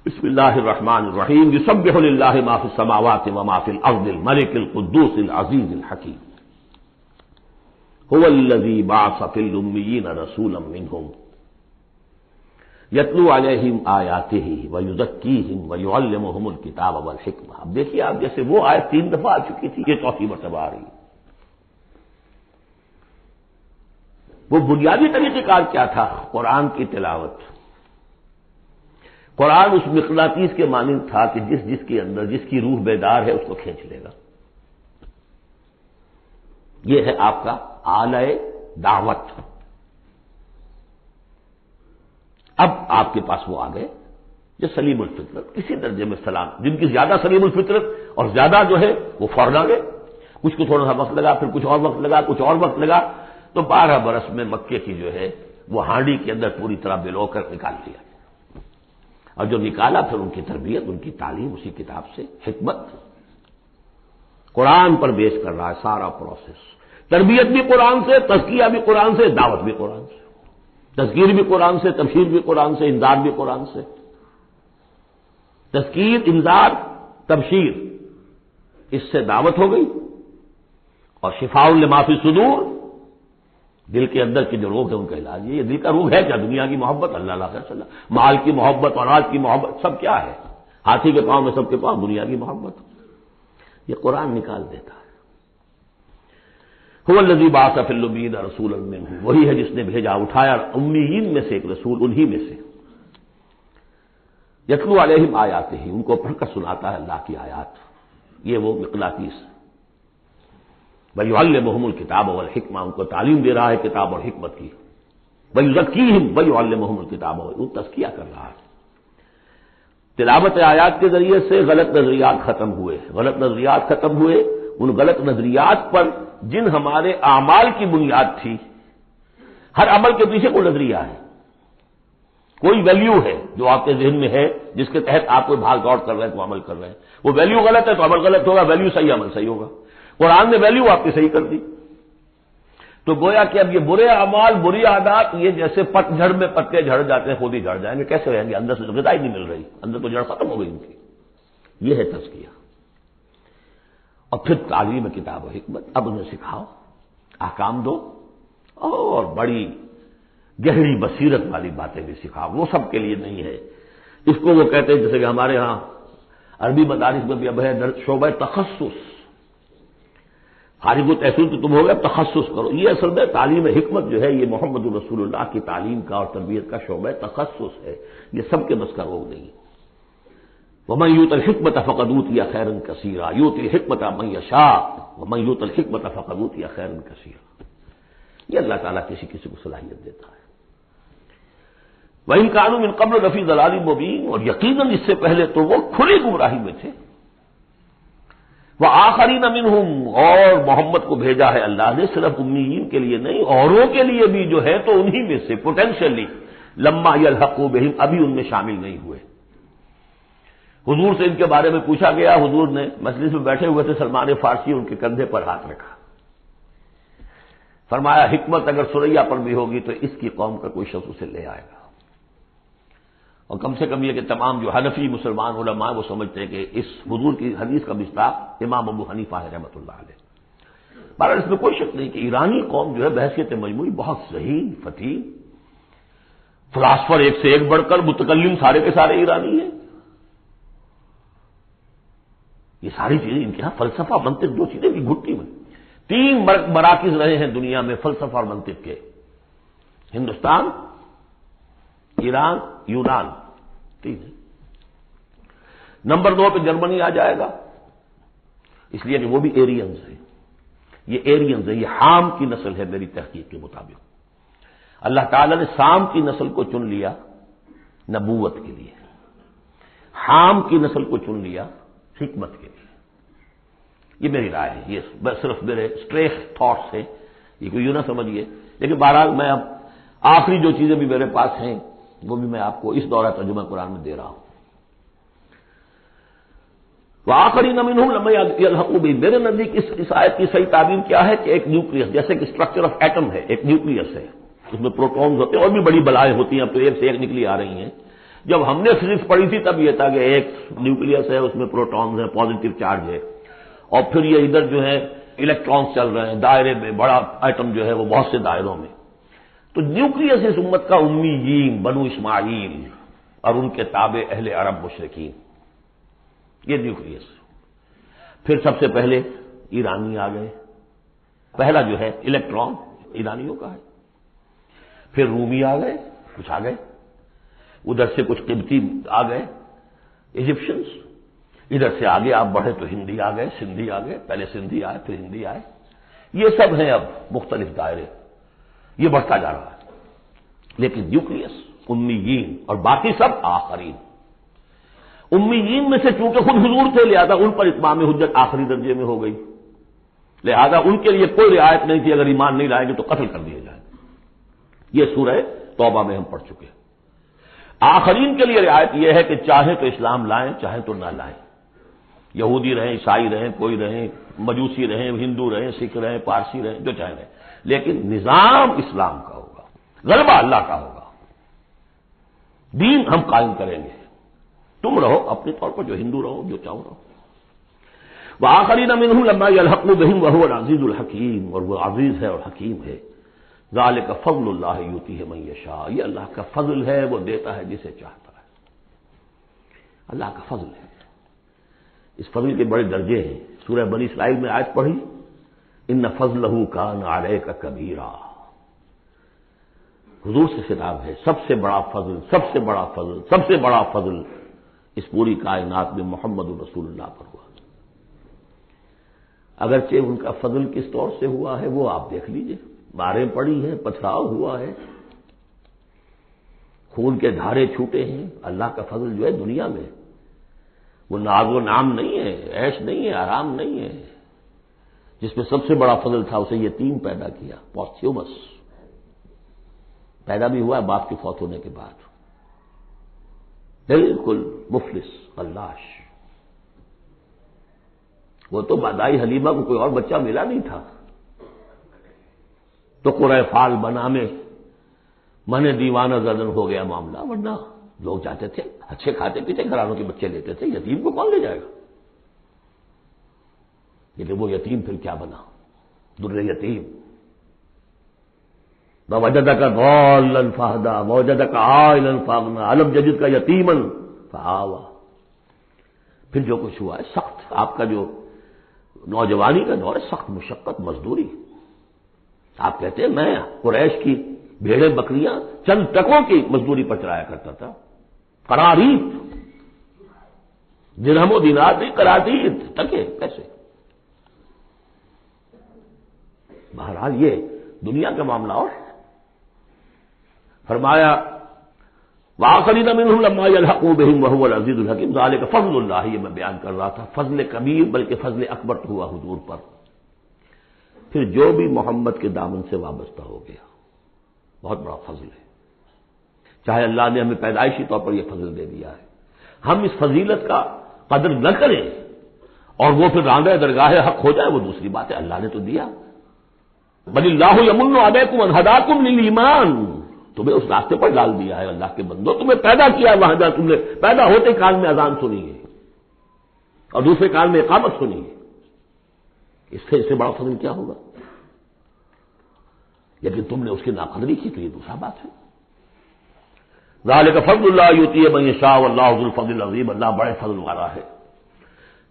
بسم اللہ الرحمن الرحیم یسبح للہ ما فی السماوات وما فی الارض الملک القدوس العزیز الحکیم هو الذی بعث فی الامیین رسولا منہم یتلو علیہم آیاتہ ویزکیہم ویعلمہم الکتاب والحکمہ۔ اب دیکھیے آپ، جیسے وہ آیت 3 دفعہ آ چکی تھی، یہ چوتھی مرتبہ آ رہی ہے۔ وہ بنیادی طریقہ کار کیا تھا؟ قرآن کی تلاوت۔ قرآن اس مقناطیس کے مانند تھا کہ جس کے اندر جس کی روح بیدار ہے اس کو کھینچ لے گا۔ یہ ہے آپ کا آلہ دعوت۔ اب آپ کے پاس وہ آ گئے جو سلیم الفطرت، کسی درجے میں سلام، جن کی زیادہ سلیم الفطرت اور زیادہ جو ہے وہ فوراً آ گئے۔ کچھ کو تھوڑا سا وقت لگا، پھر کچھ اور وقت لگا، کچھ اور وقت لگا، تو 12 برس میں مکے کی جو ہے وہ ہانڈی کے اندر پوری طرح بلو کر نکال دیا، اور جو نکالا پھر ان کی تربیت، ان کی تعلیم اسی کتاب سے، حکمت قرآن پر بیس کر رہا ہے سارا پروسیس۔ تربیت بھی قرآن سے، تزکیہ بھی قرآن سے، دعوت بھی قرآن سے، تذکیر بھی قرآن سے، تبشیر بھی قرآن سے، انذار بھی قرآن سے۔ تذکیر، انذار، تبشیر، اس سے دعوت ہو گئی، اور شفاء لما فی الصدور، دل کے اندر کی جو روگ ہے ان کا علاج۔ یہ دل کا روگ ہے کیا؟ دنیا کی محبت، اللہ علیہ وسلم، مال کی محبت، اولاد کی محبت، سب کیا ہے؟ ہاتھی کے پاؤں میں سب کے پاؤں دنیا کی محبت۔ یہ قرآن نکال دیتا ہے۔ هو الذی بعث فی الامیین رسولا منہم، وہی ہے جس نے بھیجا، اٹھایا امیین میں سے ایک رسول، انہی میں سے۔ یتلو علیہم آیاتہ، ان کو پڑھ کر سناتا ہے اللہ کی آیات، یہ وہ مقناطیس۔ وَيُعَلِّمُهُمُ الْكِتَابَ وَالْحِکْمَہ، ان کو تعلیم دے رہا ہے کتاب اور حکمت کی۔ وَيُزَکِّیہم وَيُعَلِّمُهُمُ الْکِتَابَ، وہ تزکیہ کر رہا ہے۔ تلاوت آیات کے ذریعے سے غلط نظریات ختم ہوئے، غلط نظریات ختم ہوئے۔ ان غلط نظریات پر جن ہمارے اعمال کی بنیاد تھی، ہر عمل کے پیچھے کوئی نظریہ ہے، کوئی ویلیو ہے جو آپ کے ذہن میں ہے، جس کے تحت آپ کوئی بھاگ دوڑ کر رہے ہیں، تو عمل کر رہے ہیں۔ وہ ویلیو غلط ہے تو عمل غلط ہوگا، ویلیو صحیح عمل صحیح ہوگا۔ قرآن نے ویلیو آپ کی صحیح کر دی، تو گویا کہ اب یہ برے اعمال، بری عادات، یہ جیسے پت جھڑ میں پتے جھڑ جاتے ہیں، خود ہی جھڑ جائیں گے، کیسے رہیں گے؟ اندر سے غذا ہی نہیں مل رہی، اندر تو جڑ ختم ہو گئی ان کی۔ یہ ہے تزکیہ۔ اور پھر تعلیم کتاب و حکمت، اب انہیں سکھاؤ، احکام دو، اور بڑی گہری بصیرت والی باتیں بھی سکھاؤ۔ وہ سب کے لیے نہیں ہے، اس کو وہ کہتے ہیں، جیسے کہ ہمارے ہاں عربی مدارس میں بھی اب ہے شعبہ تخصص۔ فارغ التحصیل تو تم ہو گئے، تخصص کرو۔ یہ اصل میں تعلیم حکمت جو ہے، یہ محمد رسول اللہ کی تعلیم کا اور تربیت کا شعبہ تخصص ہے، یہ سب کے بس کا روگ نہیں ہے۔ وَمَن يُؤْتَ الْحِکْمَةَ فَقَدْ أُوتِیَ خَیْرًا کَثِیرًا یُؤْتِی الْحِکْمَةَ مَن یَشَاءُ وَمَن يُؤْتَ الْحِکْمَةَ فَقَدْ أُوتِیَ خَیْرًا کَثِیرًا۔ یہ اللہ تعالیٰ کسی کسی کو صلاحیت دیتا ہے۔ وَإِن كَانُوا مِن قَبْلُ لَفِي ضَلَالٍ مُبِینٍ، اور یقیناً اس سے پہلے تو وہ کھلی گمراہی میں تھے۔ وَآخَرِینَ مِنْهُمْ، اور محمد کو بھیجا ہے اللہ نے صرف امیین کے لیے نہیں، اوروں کے لیے بھی جو ہے تو انہی میں سے پوٹینشلی لما یلحقوا بہم، ابھی ان میں شامل نہیں ہوئے۔ حضور سے ان کے بارے میں پوچھا گیا، حضور نے مجلس میں بیٹھے ہوئے تھے، سلمان فارسی ان کے کندھے پر ہاتھ رکھا، فرمایا حکمت اگر سریا پر بھی ہوگی تو اس کی قوم کا کوئی شخص اسے لے آئے گا۔ اور کم سے کم یہ کہ تمام جو حنفی مسلمان علماء وہ سمجھتے ہیں کہ اس حضور کی حدیث کا مصداق امام ابو حنیفہ ہے رحمۃ اللہ علیہ۔ بہرحال اس میں کوئی شک نہیں کہ ایرانی قوم جو ہے بحیثیت مجموعی بہت ذہین، فتیح، فلاسفر ایک سے ایک بڑھ کر، متکلم سارے کے سارے ایرانی ہیں۔ یہ ساری چیزیں ان کے یہاں فلسفہ، منطق، دو چیزیں کی گھٹی میں 3 مراکز رہے ہیں دنیا میں فلسفہ اور منطق کے، ہندوستان، ایران، یونان، 3 ہے۔ نمبر 2 پہ جرمنی آ جائے گا، اس لیے کہ وہ بھی ایرینز ہیں۔ یہ ایرینز ہیں، یہ حام کی نسل ہے میری تحقیق کے مطابق۔ اللہ تعالیٰ نے سام کی نسل کو چن لیا نبوت کے لیے، حام کی نسل کو چن لیا حکمت کے لیے۔ یہ میری رائے ہے، یہ صرف میرے اسٹریٹ تھاٹس ہیں، یہ کوئی یوں نہ سمجھیے۔ لیکن بہرحال میں اب آخری جو چیزیں بھی میرے پاس ہیں وہ بھی میں آپ کو اس دورہ ترجمہ قرآن میں دے رہا ہوں۔ وَآخَرِینَ مِنْهُمْ لَمَّا يَلْحَقُوا بِهِمْ، میرے نزدیک اس آیت کی صحیح تعبیر کیا ہے کہ ایک نیوکلیس، جیسے کہ اسٹرکچر آف ایٹم ہے، ایک نیوکلیس ہے، اس میں پروٹونز ہوتے ہیں، اور بھی بڑی بلائیں ہوتی ہیں، اب تو ایک سے ایک نکلی آ رہی ہیں، جب ہم نے فزکس پڑھی تھی تب یہ تھا کہ ایک نیوکلیس ہے، اس میں پروٹونز ہیں، پازیٹو چارج ہے، اور پھر یہ ادھر جو ہے الیکٹرانز چل رہے ہیں دائرے میں، بڑا ایٹم جو ہے وہ بہت سے دائروں میں. تو نیوکلیس اس امت کا امیین بنو اسماعیل اور ان کے تابع اہل عرب مشرکین، یہ نیوکلیس. پھر سب سے پہلے ایرانی آ گئے، پہلا جو ہے الیکٹران ایرانیوں کا ہے. پھر رومی آ گئے، کچھ آ گئے ادھر سے، کچھ قبطی آ گئے ایجپشنز. ادھر سے آگے آپ بڑھے تو ہندی آ گئے، سندھی آ گئے، پہلے سندھی آئے پھر ہندی آئے. یہ سب ہیں اب مختلف دائرے، یہ بڑھتا جا رہا ہے. لیکن نیوکلیس امیین اور باقی سب آخرین. امیین میں سے چونکہ خود حضور تھے لہذا ان پر اتمام حجت آخری درجے میں ہو گئی، لہذا ان کے لیے کوئی رعایت نہیں تھی، اگر ایمان نہیں لائیں گے تو قتل کر دیے جائیں. یہ سورہ توبہ میں ہم پڑھ چکے ہیں. آخرین کے لیے رعایت یہ ہے کہ چاہے تو اسلام لائیں چاہے تو نہ لائیں، یہودی رہیں، عیسائی رہیں، کوئی رہیں، مجوسی رہیں، ہندو رہیں، سکھ رہیں، پارسی رہیں، جو چاہے رہیں، لیکن نظام اسلام کا ہوگا، غلبہ اللہ کا ہوگا، دین ہم قائم کریں گے. تم رہو اپنے طور پر، جو ہندو رہو، جو چاہو رہو. وآخرین منہم لما یلحقوا بہم وہو العزیز الحکیم، اور وہ عزیز ہے اور حکیم ہے. ذالک فضل اللہ یؤتیہ من یشاء، یہ اللہ کا فضل ہے، وہ دیتا ہے جسے چاہتا ہے. اللہ کا فضل ہے. اس فضل کے بڑے درجے ہیں. سورہ بنی اسرائیل میں آیت پڑھی، ان فضلہ کان علیک کبیرا. حضور سے خطاب ہے، سب سے بڑا فضل، سب سے بڑا فضل، سب سے بڑا فضل اس پوری کائنات میں محمد رسول اللہ پر ہوا. اگرچہ ان کا فضل کس طور سے ہوا ہے وہ آپ دیکھ لیجئے، ماریں پڑی ہیں، پتھراؤ ہوا ہے، خون کے دھارے چھوٹے ہیں. اللہ کا فضل جو ہے دنیا میں وہ ناز و نام نہیں ہے، عیش نہیں ہے، آرام نہیں ہے. جس میں سب سے بڑا فضل تھا اسے یتیم پیدا کیا، پوسٹیومس پیدا بھی ہوا ہے باپ کے فوت ہونے کے بعد، بالکل مفلس خلاش. وہ تو مادائی حلیمہ کو کوئی اور بچہ ملا نہیں تھا تو قرۂ فال بنا میں من دیوانہ زدن ہو گیا معاملہ، ورنہ لوگ جاتے تھے اچھے کھاتے پیتے گھرانوں کے بچے لیتے تھے. یتیم کو کون لے جائے گا؟ لیکن وہ یتیم پھر کیا بنا؟ در یتیم. ووجدک ضالا فہدی ووجدک عائلا فاغنی الم یجدک یتیما فآوی. پھر جو کچھ ہوا ہے سخت، آپ کا جو نوجوانی کا دور ہے، سخت مشقت مزدوری. آپ کہتے ہیں میں قریش کی بھیڑیں بکریاں چند ٹکوں کی مزدوری پر چلایا کرتا تھا. قراریت، درہم و دینار نہیں، قراریت ٹکے کیسے؟ بہرحال یہ دنیا کا معاملہ. اور فرمایا وآخرین منہم لما یلحقوا بہم وہو العزیز الحکیم ذالک فضل اللہ. یہ میں بیان کر رہا تھا فضل کبیر، بلکہ فضل اکبر تو ہوا حضور پر. پھر جو بھی محمد کے دامن سے وابستہ ہو گیا بہت بڑا فضل ہے. چاہے اللہ نے ہمیں پیدائشی طور پر یہ فضل دے دیا ہے، ہم اس فضیلت کا قدر نہ کریں اور وہ پھر راندہ درگاہ حق ہو جائے وہ دوسری بات ہے. اللہ نے تو دیا. بل اللہ یمن علیکم ان ہداکم للایمان، تمہیں اس راستے پر ڈال دیا ہے اللہ کے بندو، تمہیں پیدا کیا وہاں جا، تم نے پیدا ہوتے کال میں اذان سنی ہے اور دوسرے کال میں اقامت سنی ہے. اس سے بڑا فضل کیا ہوگا؟ لیکن تم نے اس کی ناقدری کی تو یہ دوسرا بات ہے. ذالک فضل اللہ یؤتیہ من یشاء واللہ ذو الفضل العظیم. اللہ بڑے فضل والا ہے.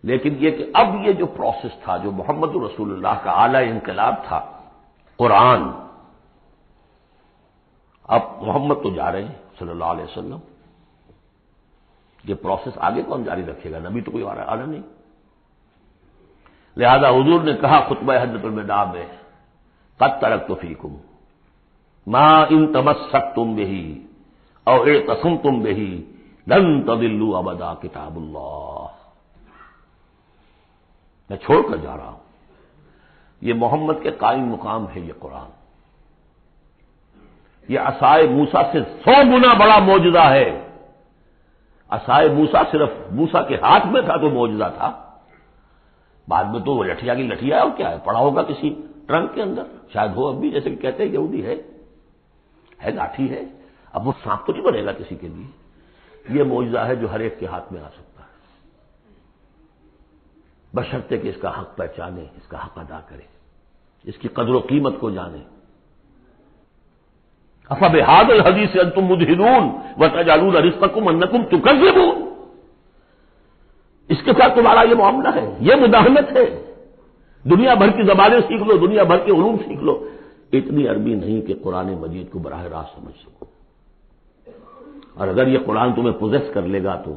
لیکن یہ کہ اب یہ جو پروسیس تھا، جو محمد رسول اللہ کا اعلی انقلاب تھا، قرآن، اب محمد تو جا رہے ہیں صلی اللہ علیہ وسلم، یہ پروسیس آگے کون جاری رکھے گا؟ نبی تو کوئی آنا نہیں. لہذا حضور نے کہا خطبہ حجۃ الوداع میں، قد ترکت فیکم ما ان تمسکتم بہ او اعتصمتم بہ لن تضلوا ابدا کتاب اللہ. میں چھوڑ کر جا رہا ہوں، یہ محمد کے قائم مقام ہے یہ قرآن. یہ عصائے موسیٰ سے 100 گنا بڑا معجزہ ہے. عصائے موسیٰ صرف موسیٰ کے ہاتھ میں تھا تو معجزہ تھا، بعد میں تو وہ لٹھیا کی لٹھیا ہے. اور کیا ہے؟ پڑا ہوگا کسی ٹرنک کے اندر، شاید ہو اب بھی، جیسے کہ کہتے ہیں یہودی ہے لاٹھی ہے. اب وہ سانپ تو نہیں بنے گا کسی کے لیے. یہ معجزہ ہے جو ہر ایک کے ہاتھ میں آ سکتا ہے، بشرطے کہ اس کا حق پہچانے، اس کا حق ادا کرے، اس کی قدر و قیمت کو جانے۔ افبہذا الحدیث انتم مدہنون وتجعلون رزقکم انکم تکذبون، اس کے ساتھ تمہارا یہ معاملہ ہے، یہ مداہنت ہے۔ دنیا بھر کی زبانیں سیکھ لو، دنیا بھر کے علوم سیکھ لو، اتنی عربی نہیں کہ قرآن مجید کو براہ راست سمجھ سکو۔ اور اگر یہ قرآن تمہیں پوزیس کر لے گا تو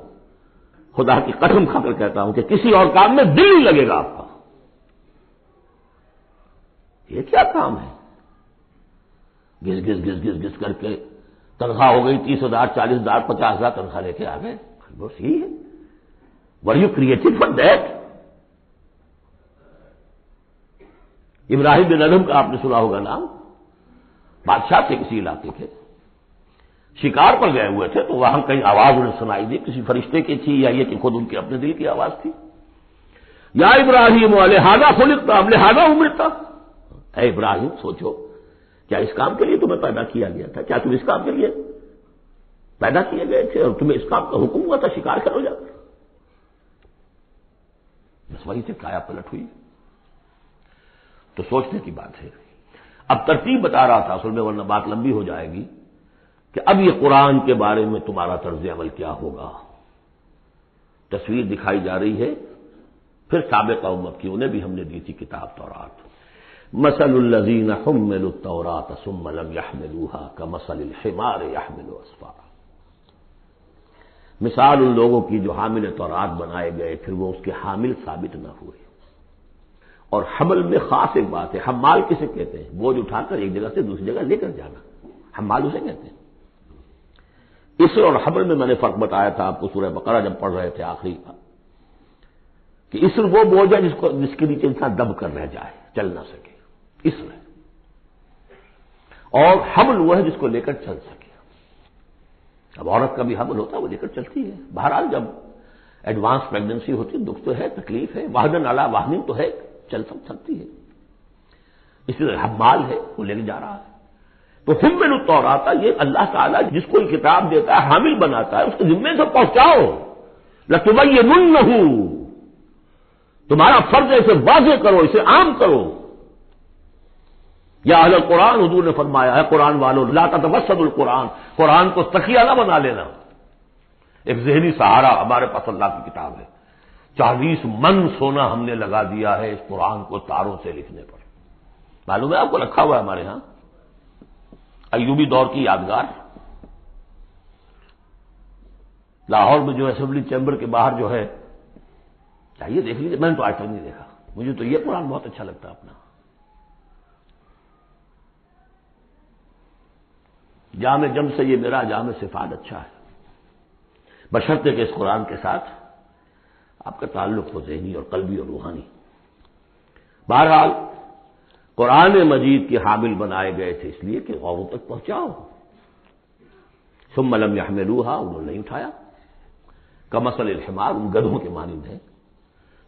خدا کی قسم کھا کر کہتا ہوں کہ کسی اور کام میں دل نہیں لگے گا آپ کا۔ یہ کیا کام ہے؟ گز گز گز گز گز کر کے تنخواہ ہو گئی 30,000 40,000 50,000 تنخواہ لے کے آ گئے، بس یہی ہے۔ Were you created for that? Ibrahim bin Adham کا آپ نے سنا ہوگا نام، بادشاہ تھے کسی علاقے کے، شکار پر گئے ہوئے تھے تو وہاں کہیں آواز انہیں سنائی دی، کسی فرشتے کی تھی یا یہ کہ خود ان کے اپنے دل کی آواز تھی، یا ابراہیم لہذا خلقت ام لہذا امرت، اے ابراہیم سوچو کیا اس کام کے لیے تمہیں پیدا کیا گیا تھا؟ کیا تم اس کام کے لیے پیدا کیے گئے تھے اور تمہیں اس کام کا حکم ہوا تھا شکار کرو جا کر؟ بس وہیں سے کایا پلٹ ہوئی۔ تو سوچنے کی بات ہے۔ اب ترتیب بتا رہا تھا اصل میں، ورنہ بات لمبی ہو جائے گی، کہ اب یہ قرآن کے بارے میں تمہارا طرز عمل کیا ہوگا۔ تصویر دکھائی جا رہی ہے، پھر سابقہ امت کی، انہیں بھی ہم نے دی تھی کتاب تورات۔ مثل الذین حملوا التوراۃ ثم لم يحملوها كمثل الحمار يحمل اسفارا، مثال ان لوگوں کی جو حامل تورات بنائے گئے پھر وہ اس کے حامل ثابت نہ ہوئے۔ اور حمل میں خاص ایک بات ہے، حمال کسے کہتے ہیں؟ بوجھ اٹھا کر ایک جگہ سے دوسری جگہ لے کر جانا، حمال اسے کہتے ہیں۔ اسر اور حمل میں نے فرق بتایا تھا آپ کو سورہ بقرہ جب پڑھ رہے تھے آخری کا، کہ اسر وہ بوجھ ہے جس کے نیچے انسان دب کر رہ جائے، چل نہ سکے، اسر ہے، اور حمل وہ ہے جس کو لے کر چل سکے۔ اب عورت کا بھی حمل ہوتا ہے، وہ لے کر چلتی ہے۔ بہرحال جب ایڈوانس پریگننسی ہوتی ہے، دکھ تو ہے، تکلیف ہے، وہدن علی وہن تو ہے، چل سکتی ہے، اسی طرح حمال ہے، وہ لے کے جا رہا ہے۔ تو حمل التوراۃ، یہ اللہ تعالیٰ جس کو کتاب دیتا ہے، حامل بناتا ہے، اس کے ذمے سے پہنچاؤ۔ لتبیننہ، تمہارا فرض ہے اسے واضح کرو، اسے عام کرو۔ یا اہل القرآن، حضور نے فرمایا ہے قرآن والوں، لا تتوسطوا القرآن، قرآن کو تکیہ نہ بنا لینا، ایک ذہنی سہارا۔ ہمارے پاس اللہ کی کتاب ہے، 40 من سونا ہم نے لگا دیا ہے اس قرآن کو تاروں سے لکھنے پر، معلوم ہے آپ کو؟ رکھا ہوا ہے ہمارے ہاں، ایوبی دور کی یادگار۔ لاہور میں جو اسمبلی چیمبر کے باہر جو ہے، چاہیے دیکھ لیجیے، میں نے تو آج تک نہیں دیکھا، مجھے تو یہ قرآن بہت اچھا لگتا ہے اپنا۔ جامع جم سے یہ میرا جامع صفات اچھا ہے، بشرطے کہ اس قرآن کے ساتھ آپ کا تعلق ہو ذہنی اور قلبی اور روحانی۔ بہرحال قرآن مجید کے حامل بنائے گئے تھے اس لیے کہ غوروں تک پہنچاؤ۔ ثم لم يحملوها، انہوں نے نہیں اٹھایا، کمثل الحمار، ان گدھوں کے مانند ہے،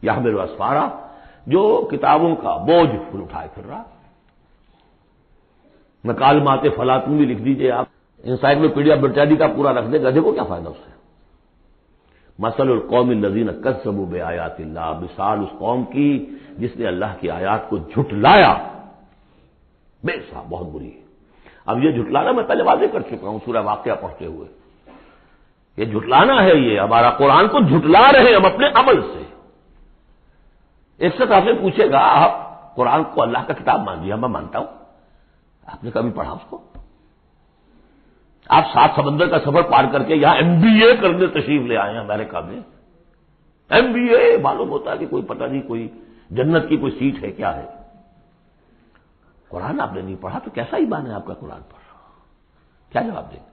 یحمل اسفارا، جو کتابوں کا بوجھ اٹھائے پھر رہا۔ مکالمات فلاطون بھی لکھ دیجئے آپ، انسائکلوپیڈیا برٹانیکا کا پورا رکھ دے، گدھے کو کیا فائدہ اس سے؟ مثل القوم الذین کذبوا بآیات اللہ، مثال اس قوم کی جس نے اللہ کی آیات کو جھٹلایا، بے صاحب بہت بری ہے۔ اب یہ جھٹلانا میں پہلے واضح کر چکا ہوں سورہ واقعہ پڑھتے ہوئے، یہ جھٹلانا ہے، یہ ہمارا قرآن کو جھٹلا رہے ہیں ہم اپنے عمل سے۔ ایک سے آپ سے پوچھے گا آپ قرآن کو اللہ کا کتاب مان لیا؟ میں مانتا ہوں، آپ نے کبھی پڑھا اس کو؟ آپ 7 سمندر کا سفر پار کر کے یہاں MBA کرنے تشریف لے آئے ہیں امریکہ میں، MBA معلوم ہوتا ہے کہ کوئی پتہ نہیں، کوئی جنت کی کوئی سیٹ ہے، کیا ہے؟ قرآن آپ نے نہیں پڑھا تو کیسا ایمان ہے آپ کا قرآن پر؟ کیا جواب دیں؟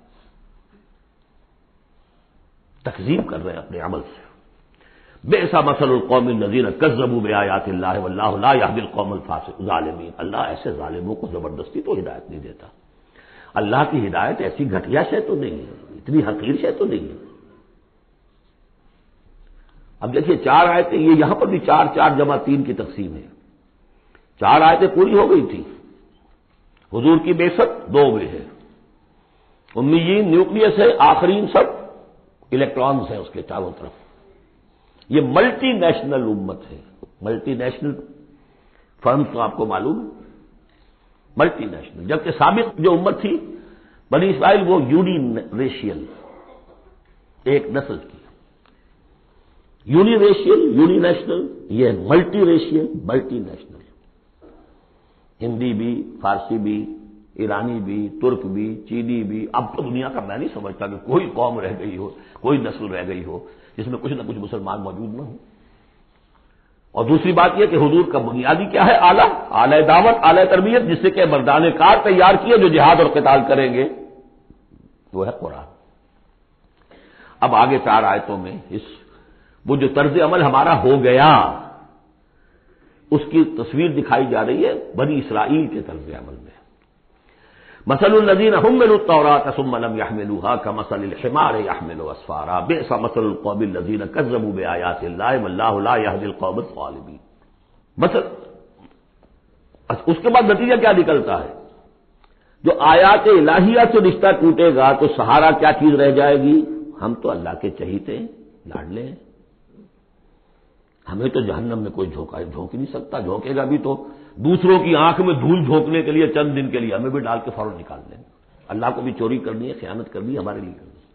تکذیب کر رہے ہیں اپنے عمل سے۔ بئس مثل القوم الذین کذبوا بآیات اللہ واللہ لا یہدی القوم الظالمین، اللہ ایسے ظالموں کو زبردستی تو ہدایت نہیں دیتا۔ اللہ کی ہدایت ایسی گھٹیا شے تو نہیں ہے، اتنی حقیر شے تو نہیں ہے۔ اب دیکھیے 4 آیتیں، یہ یہاں پر بھی 4 4 جمع 3 کی تقسیم ہے، 4 آیتیں پوری ہو گئی تھی، حضور کی بعثت 2 میں ہے، امیین نیوکلیس ہے، آخرین سب الیکٹرانز ہیں اس کے چاروں طرف. یہ ملٹی نیشنل امت ہے. ملٹی نیشنل فرم تو آپ کو معلوم ہے, ملٹی نیشنل. جبکہ سابق جو امت تھی بنی اسرائیل وہ یونی ریشیل, ایک نسل کی. یونی ریشیل, یونی نیشنل, یہ multi racial, multi national. Hindi بھی, فارسی بھی, ایرانی بھی, ترک بھی, چینی بھی. اب تو دنیا کا میں نہیں سمجھتا کہ کوئی قوم رہ گئی ہو, کوئی نسل رہ گئی ہو جس میں کچھ نہ کچھ مسلمان موجود نہ ہوں. اور دوسری بات یہ کہ حضور کا بنیادی کیا ہے؟ اعلی دعوت, اعلی تربیت, جس سے کہ مردان کار تیار کیے جو جہاد اور قتال کریں گے, وہ ہے قرآن. اب آگے 4 آیتوں میں وہ جو طرز عمل ہمارا ہو گیا اس کی تصویر دکھائی جا رہی ہے بنی اسرائیل کے طرز عمل میں. مثل الذین حملوا التوراۃ ثم لم یحملوها کمثل الحمار یحمل اسفارا بئس مثل القوم الذین کذبوا بآیات اللہ واللہ لا یہدی القوم الظالمین. مثل اس کے بعد نتیجہ کیا نکلتا ہے؟ جو آیات الہیہ سے رشتہ ٹوٹے گا تو سہارا کیا چیز رہ جائے گی؟ ہم تو اللہ کے چہیتے ہیں, لاڈلے ہیں. ہمیں تو جہنم میں کوئی جھونک ہی نہیں سکتا. جھونکے گا بھی تو دوسروں کی آنکھ میں دھول جھونکنے کے لیے چند دن کے لیے, ہمیں بھی ڈال کے فوراً نکال دیں. اللہ کو بھی چوری کرنی ہے, خیانت کرنی ہے, ہمارے لیے کرنی ہے.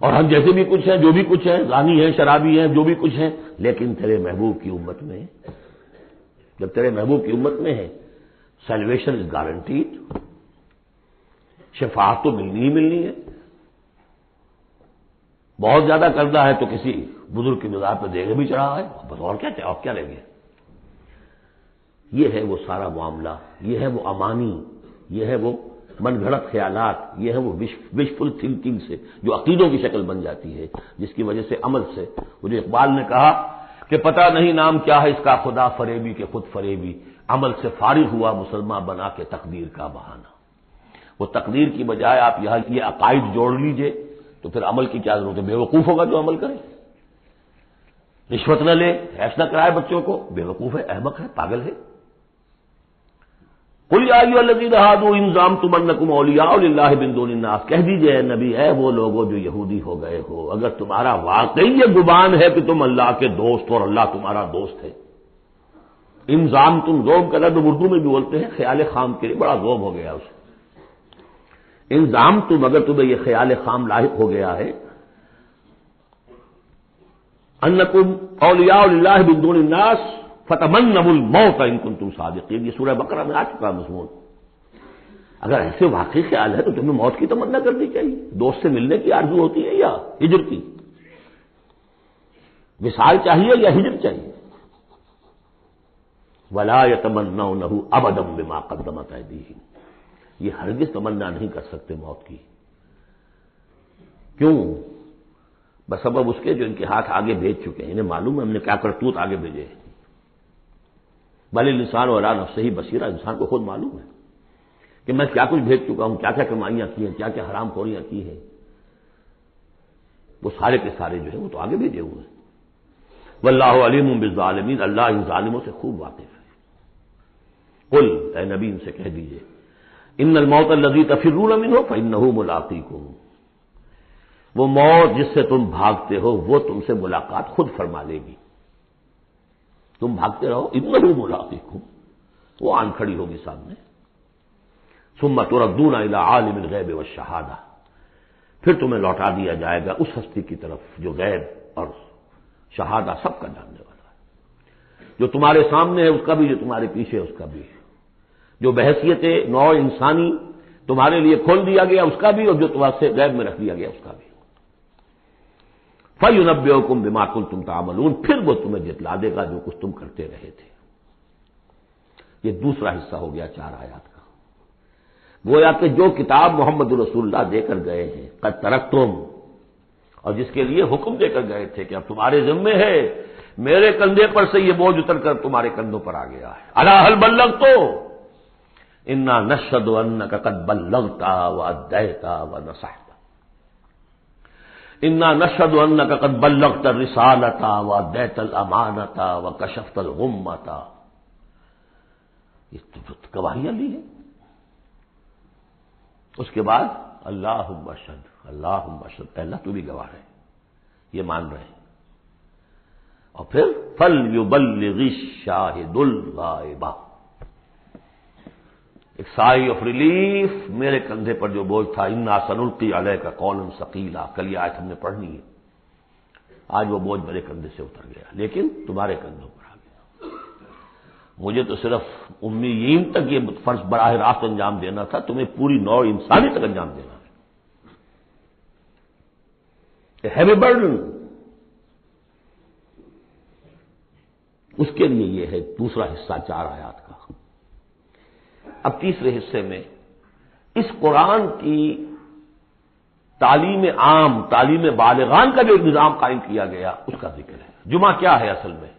اور ہم جیسے بھی کچھ ہیں, جو بھی کچھ ہیں, زانی ہیں, شرابی ہیں, جو بھی کچھ ہیں, لیکن تیرے محبوب کی امت میں, جب تیرے محبوب کی امت میں ہے سیلویشن از گارنٹیڈ. شفاعت تو ملنی ہی ملنی ہے. بہت زیادہ قرضہ ہے تو کسی بزرگ کی مزار پہ دے بھی چڑھا ہے, بس اور کیا چاہے, آپ کیا لیں گے. یہ ہے وہ سارا معاملہ, یہ ہے وہ امانی, یہ ہے وہ من گھڑت خیالات, یہ ہے وہ وشفل تھنکنگ سے جو عقیدوں کی شکل بن جاتی ہے, جس کی وجہ سے عمل سے. وہ جو اقبال نے کہا کہ پتہ نہیں نام کیا ہے اس کا خدا فریبی کے خود فریبی, عمل سے فارغ ہوا مسلمان بنا کے تقدیر کا بہانہ. وہ تقدیر کی بجائے آپ یہاں یہ عقائد جوڑ لیجئے تو پھر عمل کی کیا ضرورت ہے؟ بے وقوف ہوگا جو عمل کرے. رشوت نہ لے, ایش نہ کرائے بچوں کو, بے وقوف ہے, احمق ہے, پاگل ہے. قل یا ایھا الذین ھادوا ان زعمتم انکم اولیاء للہ من دون الناس, کہہ دیجئے نبی اے وہ لوگوں جو یہودی ہو گئے ہو, اگر تمہارا واقعی یہ گمان ہے کہ تم اللہ کے دوست اور اللہ تمہارا دوست ہے. ان زعمتم, زوم کا لفظ اردو میں بھی بولتے ہیں خیال خام کے لیے, بڑا زوم ہو گیا اسے. ان زعمتم, اگر تمہیں یہ خیال خام لاحق ہو گیا ہے, انکم اولیاء للہ من دون الناس فتمنوا الموت ان کنتم صادقین. یہ سورہ بقرہ میں آ چکا مضمون. اگر ایسے واقعی خیال ہے تو تمہیں موت کی تمنا کرنی چاہیے. دوست سے ملنے کی آرزو ہوتی ہے یا ہجر کی؟ وصال چاہیے یا ہجر چاہیے؟ ولا یتمنونہ ابدا بما قدمت ایدیہم, یہ ہرگز تمنا نہیں کر سکتے موت کی. کیوں؟ بسبب اس کے جو ان کے ہاتھ آگے بھیج چکے ہیں. انہیں معلوم ہے ہم نے کیا کرتوت آگے بھیجے. بل الانسان علی نفسہ بصیرہ, انسان کو خود معلوم ہے کہ میں کیا کچھ بھیج چکا ہوں, کیا کیا کمائیاں کی ہیں, کیا کیا حرام خوریاں کی ہیں. وہ سارے کے سارے جو ہیں وہ تو آگے بھیجے ہوئے ہیں. واللہ علیم بالظالمین, اللہ ان ظالموں سے خوب واقف ہے. قل, اے نبی ان سے کہہ دیجئے, ان الموت الذی تفرون منہ فانہ ملاقیکم, وہ موت جس سے تم بھاگتے ہو وہ تم سے ملاقات خود فرما لے گی. تم بھاگتے رہو, انہ ملاقیکم, وہ آن کھڑی ہوگی سامنے. ثم تردون الی عالم الغیب والشہادہ, پھر تمہیں لوٹا دیا جائے گا اس ہستی کی طرف جو غیب اور شہادہ سب کا جاننے والا ہے. جو تمہارے سامنے ہے اس کا بھی, جو تمہارے پیچھے ہے اس کا بھی, جو بحیثیت نوع انسانی تمہارے لیے کھول دیا گیا اس کا بھی, اور جو تمہارے سے غیب میں رکھ دیا گیا اس کا بھی. فَيُنَبِّئُكُم بِمَا كُنتُمْ تَعْمَلُونَ, پھر وہ تمہیں جتلا دے گا جو کچھ تم کرتے رہے تھے. یہ دوسرا حصہ ہو گیا 4 آیات کا. گویا کہ جو کتاب محمد رسول اللہ دے کر گئے ہیں, قد ترکتم, اور جس کے لیے حکم دے کر گئے تھے کہ اب تمہارے ذمے ہے, میرے کندھے پر سے یہ بوجھ اتر کر تمہارے کندھوں پر آ گیا ہے. الا هل بلغت انا نشهد انك قد بلغت واديت ونصحت, انا نشهد انك قد بلغت الرسالة واديت الامانة وكشفت الغمة. یہ تو گواہیاں لی ہیں. اس کے بعد اللہم اشہد, اللہم اشہد، اللہ تو بھی گواہ ہے، یہ مان رہے ہیں۔ اور پھر فَلْيُبَلِّغِ الشَّاهِدُ الْغَائِبَ، ایک سائی آف ریلیف، میرے کندھے پر جو بوجھ تھا، اِنَّا سَنُلْقِي عَلَيْكَ قَوْلًا ثَقِيلًا، کل یہ آیت ہم نے پڑھنی ہے، آج وہ بوجھ میرے کندھے سے اتر گیا، لیکن تمہارے کندھوں پر آ گیا۔ مجھے تو صرف امیین تک یہ فرض براہ راست انجام دینا تھا، تمہیں پوری نوع انسانی تک انجام دینا ہے۔ ہیوی برڈن، اس کے لیے یہ ہے دوسرا حصہ 4 آیات کا۔ اب تیسرے حصے میں اس قرآن کی تعلیم عام، تعلیم بالغان کا جو نظام قائم کیا گیا اس کا ذکر ہے۔ جمعہ کیا ہے اصل میں؟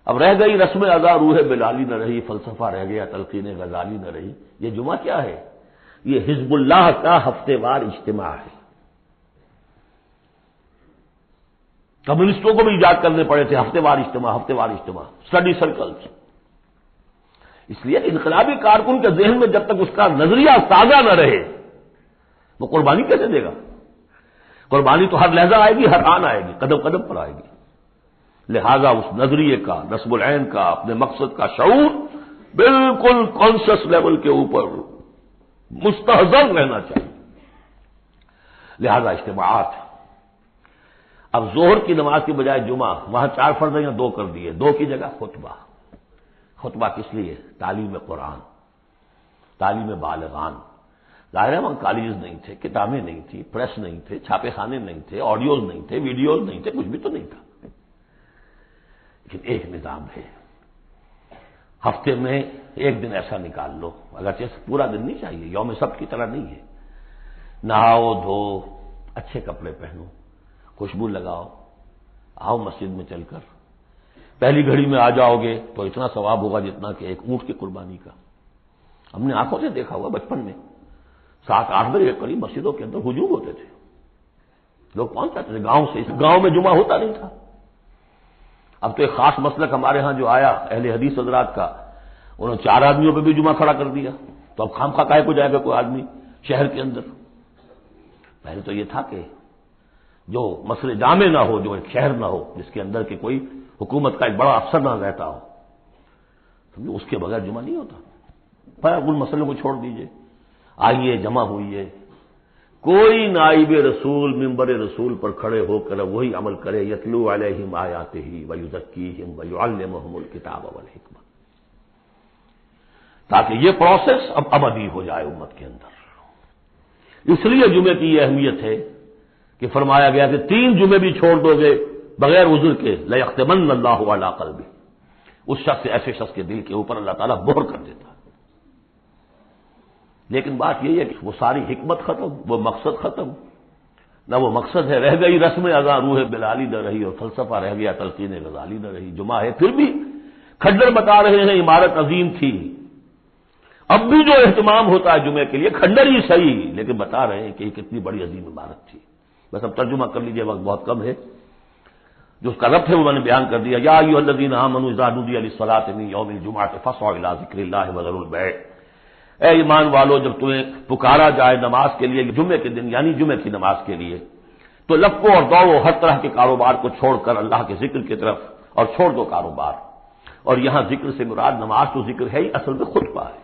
اب رہ گئی رسم ادا، روح بلالی نہ رہی، فلسفہ رہ گیا، تلقین غزالی نہ رہی۔ یہ جمعہ کیا ہے؟ یہ حزب اللہ کا ہفتے وار اجتماع ہے۔ کمیونسٹوں کو بھی ایجاد کرنے پڑے تھے ہفتے وار اجتماع، ہفتے وار اجتماع، اسٹڈی سرکلز۔ اس لیے انقلابی کارکن کے ذہن میں جب تک اس کا نظریہ تازہ نہ رہے وہ قربانی کیسے دے گا؟ قربانی تو ہر لحظہ آئے گی، ہر آن آئے گی، قدم قدم پر آئے گی۔ لہذا اس نظریے کا، نصب العین کا، اپنے مقصد کا شعور بالکل کانشس لیول کے اوپر مستحضر رہنا چاہیے۔ لہذا اجتماعات، اب ظہر کی نماز کی بجائے جمعہ، وہاں 4 فرض یا 2 کر دیے، 2 کی جگہ خطبہ۔ خطبہ کس لیے؟ تعلیم قرآن، تعلیم بالغان۔ ظاہر ہے وہاں کالجز نہیں تھے، کتابیں نہیں تھی، پریس نہیں تھے، چھاپے خانے نہیں تھے، آڈیوز نہیں تھے، ویڈیوز نہیں تھے، کچھ بھی تو نہیں تھا، لیکن ایک نظام ہے۔ ہفتے میں 1 دن ایسا نکال لو، اگرچہ پورا دن نہیں چاہیے، یوم سبت کی طرح نہیں ہے، نہاؤ دھو، اچھے کپڑے پہنو، خوشبو لگاؤ، آؤ مسجد میں چل کر، پہلی گھڑی میں آ جاؤ گے تو اتنا ثواب ہوگا جتنا کہ ایک اونٹ کی قربانی کا۔ ہم نے آنکھوں سے دیکھا ہوا بچپن میں 7-8 بجے کے قریب مسجدوں کے اندر ہجوم ہوتے تھے، لوگ پہنچ جاتے تھے گاؤں سے، اس گاؤں میں جمعہ ہوتا نہیں تھا۔ اب تو ایک خاص مسلک ہمارے ہاں جو آیا اہل حدیث حضرات کا، انہوں نے 4 آدمیوں پہ بھی جمعہ کھڑا کر دیا، تو اب خامخواہ کاہے کو جائے گا کوئی آدمی شہر کے اندر؟ پہلے تو یہ تھا کہ جو مسئلے جامع نہ ہو، جو ایک شہر نہ ہو جس کے اندر کہ کوئی حکومت کا ایک بڑا افسر نہ رہتا ہو، سمجھو اس کے بغیر جمعہ نہیں ہوتا۔ پر ان مسئلوں کو چھوڑ دیجئے، آئیے جمع ہوئیے، کوئی نائب رسول منبر رسول پر کھڑے ہو کر وہی عمل کرے، یتلو علیہم آیاتہ ویزکیہم ویعلمہم الکتاب والحکمہ، تاکہ یہ پروسیس اب ابدی ہو جائے امت کے اندر۔ اس لیے جمعے کی یہ اہمیت ہے کہ فرمایا گیا کہ 3 جمعے بھی چھوڑ دو گے بغیر عذر کے لیختمن اللہ علی قلبہ، اس شخص، ایسے شخص کے دل کے اوپر اللہ تعالیٰ مہر کر دیتا ہے۔ لیکن بات یہی ہے کہ وہ ساری حکمت ختم، وہ مقصد ختم، نہ وہ مقصد ہے، رہ گئی رسم ادا، روح بلالی نہ رہی، اور فلسفہ رہ گیا، تلقین غزالی نہ رہی۔ جمعہ ہے، پھر بھی کھنڈر بتا رہے ہیں عمارت عظیم تھی، اب بھی جو اہتمام ہوتا ہے جمعے کے لیے کھنڈر ہی صحیح، لیکن بتا رہے ہیں کہ یہ کتنی بڑی عظیم عمارت تھی۔ بس اب ترجمہ کر لیجئے، وقت بہت کم ہے، جو اس کا ربط ہے وہ میں نے بیان کر دیا۔ یا ایھا الذین آمنوا اذا نودی للصلاۃ من یوم الجمعۃ فاسعوا الی ذکر اللہ وذروا البیع، اے ایمان والو جب تمہیں پکارا جائے نماز کے لیے جمعے کے دن، یعنی جمعے کی نماز کے لیے، تو لپو اور دوڑو، ہر طرح کے کاروبار کو چھوڑ کر اللہ کے ذکر کی طرف، اور چھوڑ دو کاروبار۔ اور یہاں ذکر سے مراد نماز تو ذکر ہے ہی، اصل میں خطبہ ہے۔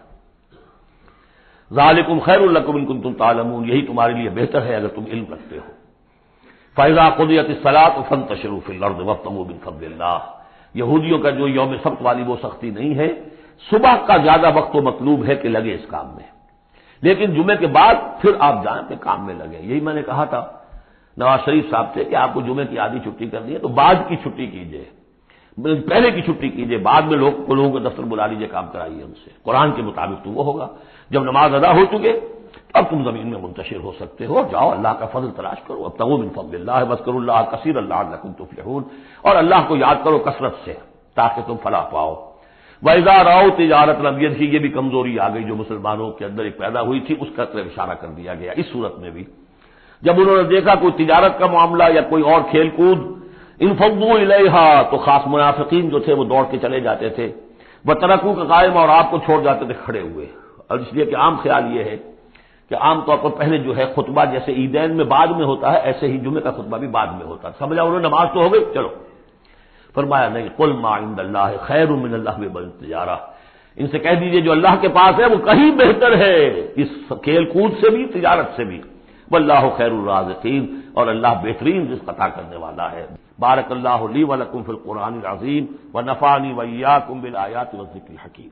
ذالکم خیر لکم ان کنتم تعلمون، یہی تمہارے لیے بہتر ہے اگر تم علم رکھتے ہو۔ فَإِذَا قُضِيَتِ الصَّلَاةُ فَانتَشِرُوا فِي الْأَرْضِ وَابْتَغُوا مِن فَضْلِ اللَّهِ، یہودیوں کا جو یوم سبت والی وہ سختی نہیں ہے، صبح کا زیادہ وقت تو مطلوب ہے کہ لگے اس کام میں، لیکن جمعے کے بعد پھر آپ جائیں کہ کام میں لگے۔ یہی میں نے کہا تھا نواز شریف صاحب سے کہ آپ کو جمعے کی آدھی چھٹی کرنی ہے تو بعد کی چھٹی کیجیے، پہلے کی چھٹی کیجیے، بعد میں لوگوں کو دفتر بلا لیجیے، کام کرائیے ان سے، قرآن کے مطابق تو وہ ہوگا۔ جب نماز ادا ہو چکے اب تم زمین میں منتشر ہو سکتے ہو، جاؤ اللہ کا فضل تلاش کرو، ابتغوا من فضل اللہ واذکروا اللہ کثیرا لعلکم تفلحون، اور اللہ کو یاد کرو کثرت سے تاکہ تم فلاح پاؤ۔ وَإِذَا رَأَوْا تِجَارَةً لَمْ يَرْجِعُوا، یہ بھی کمزوری آ گئی جو مسلمانوں کے اندر ایک پیدا ہوئی تھی، اس کا طرف اشارہ کر دیا گیا اس صورت میں بھی۔ جب انہوں نے دیکھا کوئی تجارت کا معاملہ یا کوئی اور کھیل کود، انفضوا الیہا، تو خاص منافقین جو تھے وہ دوڑ کے چلے جاتے تھے، وترکوک قائما، اور آپ کو چھوڑ جاتے تھے کھڑے ہوئے۔ اور اس لیے کہ عام خیال یہ ہے کہ عام طور پر پہلے جو ہے خطبہ جیسے عیدین میں بعد میں ہوتا ہے، ایسے ہی جمعے کا خطبہ بھی بعد میں ہوتا ہے. سمجھا انہوں نے نماز تو ہو گئی، چلو. فرمایا نہیں، قل ما عند اللہ خیر من اللہو والتجارہ، ان سے کہہ دیجئے جو اللہ کے پاس ہے وہ کہیں بہتر ہے اس کھیل کود سے بھی، تجارت سے بھی. واللہ خیر الرازقین، اور اللہ بہترین رزق عطا کرنے والا ہے. بارک اللہ لی ولکم فی القرآن العظیم ونفعنی وإیاکم بالآیات والذکر الحکیم.